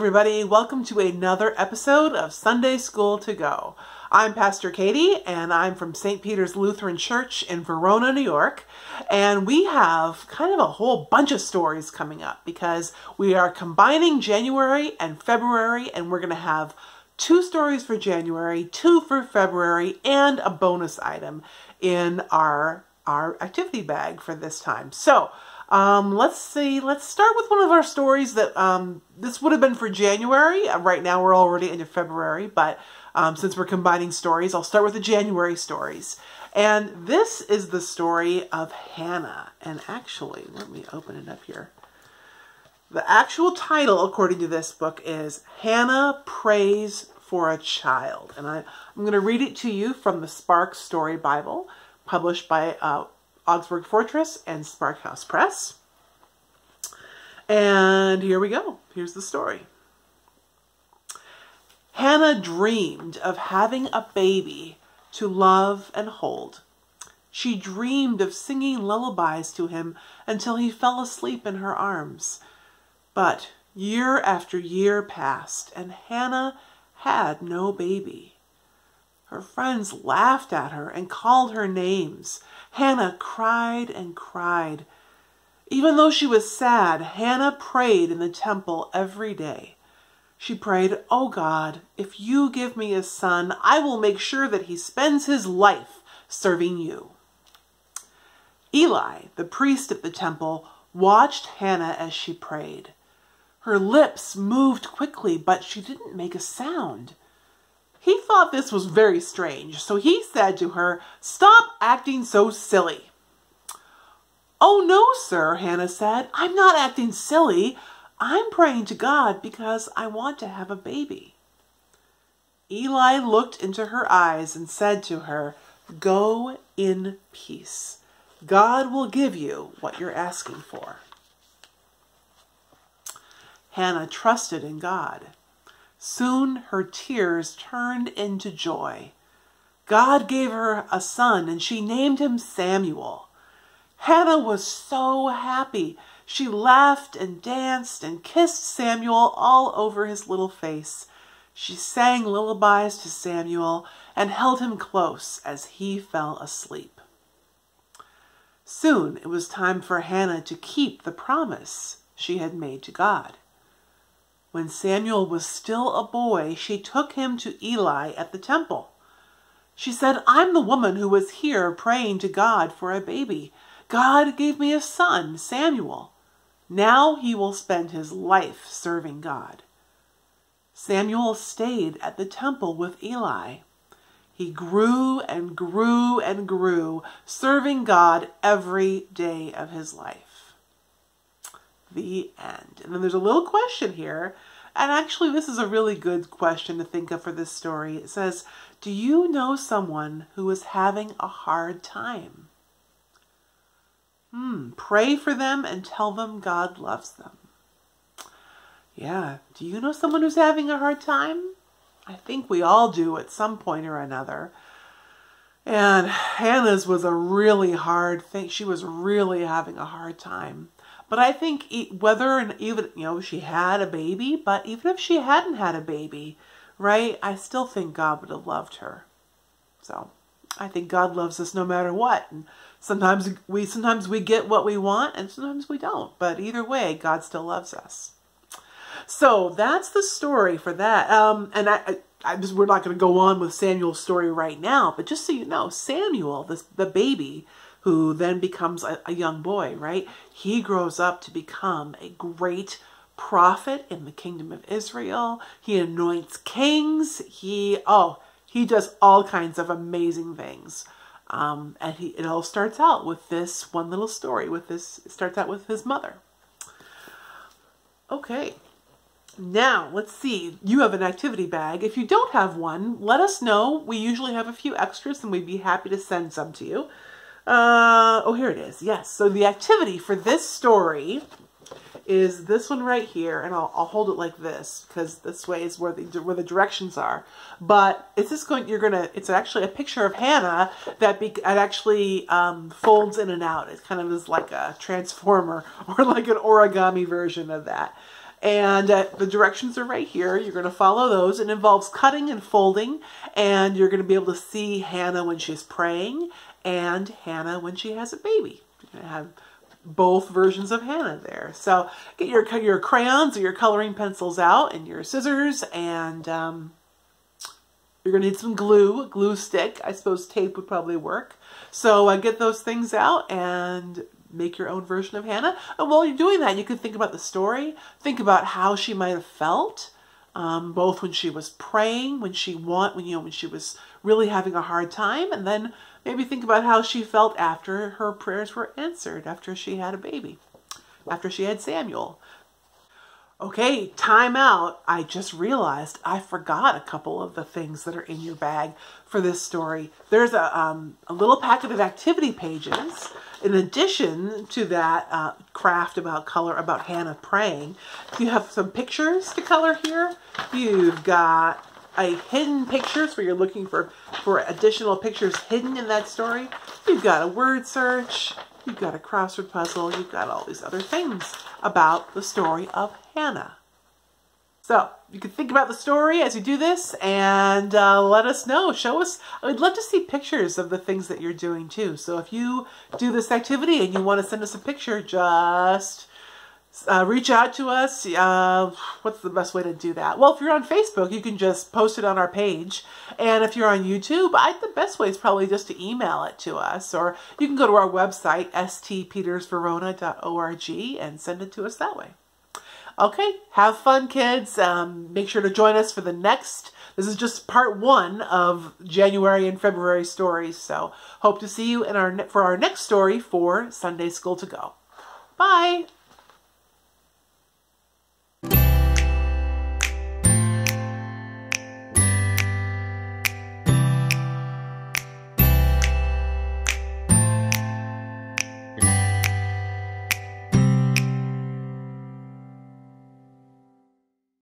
everybody. Welcome to another episode of Sunday School to Go. I'm Pastor Katie, and I'm from St. Peter's Lutheran Church in Verona, New York. And we have kind of a whole bunch of stories coming up because we are combining January and February, and we're going to have 2 stories for January, 2 for February, and a bonus item in our activity bag for this time. So, let's see. Let's start with one of our stories that this would have been for January. Right now we're already into February, but since we're combining stories, I'll start with the January stories. And this is the story of Hannah. And actually, let me open it up here. The actual title, according to this book, is Hannah Prays for a Child. And I'm going to read it to you from the Spark Story Bible, published by Augsburg Fortress and Spark House Press. And here we go. Here's the story. Hannah dreamed of having a baby to love and hold. She dreamed of singing lullabies to him until he fell asleep in her arms. But year after year passed, and Hannah had no baby. Her friends laughed at her and called her names. Hannah cried and cried. Even though she was sad, Hannah prayed in the temple every day. She prayed, "Oh God, if you give me a son, I will make sure that he spends his life serving you." Eli, the priest at the temple, watched Hannah as she prayed. Her lips moved quickly, but she didn't make a sound. He thought this was very strange, so he said to her, "Stop acting so silly." "Oh no, sir," Hannah said. "I'm not acting silly. I'm praying to God because I want to have a baby." Eli looked into her eyes and said to her, "Go in peace. God will give you what you're asking for." Hannah trusted in God. Soon her tears turned into joy. God gave her a son, and she named him Samuel. Hannah was so happy. She laughed and danced and kissed Samuel all over his little face. She sang lullabies to Samuel and held him close as he fell asleep. Soon it was time for Hannah to keep the promise she had made to God. When Samuel was still a boy, she took him to Eli at the temple. She said, "I'm the woman who was here praying to God for a baby. God gave me a son, Samuel. Now he will spend his life serving God." Samuel stayed at the temple with Eli. He grew and grew and grew, serving God every day of his life. The end. And then there's a little question here. And actually, this is a really good question to think of for this story. It says, do you know someone who is having a hard time? Pray for them and tell them God loves them. Yeah. Do you know someone who's having a hard time? I think we all do at some point or another. And Hannah's was a really hard thing. She was really having a hard time. But I think even she had a baby, but even if she hadn't had a baby, right, I still think God would have loved her. So I think God loves us no matter what. And sometimes we get what we want and sometimes we don't. But either way, God still loves us. So that's the story for that. And we're not going to go on with Samuel's story right now, but just so you know, Samuel, the baby, who then becomes a young boy, right? He grows up to become a great prophet in the kingdom of Israel. He anoints kings. He does all kinds of amazing things. And it all starts out with this one little story. It starts out with his mother. Okay. Now, let's see. You have an activity bag. If you don't have one, let us know. We usually have a few extras and we'd be happy to send some to you. Here it is. Yes. So the activity for this story is this one right here, and I'll hold it like this because this way is where the directions are. But it's just it's actually a picture of Hannah that it actually folds in and out. It kind of is like a transformer or like an origami version of that. And the directions are right here. You're going to follow those. It involves cutting and folding, and you're going to be able to see Hannah when she's praying and Hannah when she has a baby. You're going to have both versions of Hannah there. So get your crayons or your coloring pencils out and your scissors, and you're going to need some glue, a glue stick. I suppose tape would probably work. So get those things out and make your own version of Hannah. And while you're doing that, you can think about the story. Think about how she might have felt, both when she was praying, when she was really having a hard time, and then maybe think about how she felt after her prayers were answered, after she had a baby, after she had Samuel. Okay, time out. I just realized I forgot a couple of the things that are in your bag for this story. There's a little packet of activity pages. In addition to that craft about Hannah praying, you have some pictures to color here. You've got a hidden pictures where you're looking for additional pictures hidden in that story. You've got a word search. You've got a crossword puzzle. You've got all these other things about the story of Hannah. So you can think about the story as you do this, and let us know. Show us. I'd love to see pictures of the things that you're doing too. So if you do this activity and you want to send us a picture, just reach out to us. What's the best way to do that? Well, if you're on Facebook, you can just post it on our page. And if you're on YouTube, the best way is probably just to email it to us. Or you can go to our website, stpetersverona.org, and send it to us that way. Okay, have fun, kids. Make sure to join us for the next. This is just part 1 of January and February stories. So hope to see you for our next story for Sunday School to Go. Bye.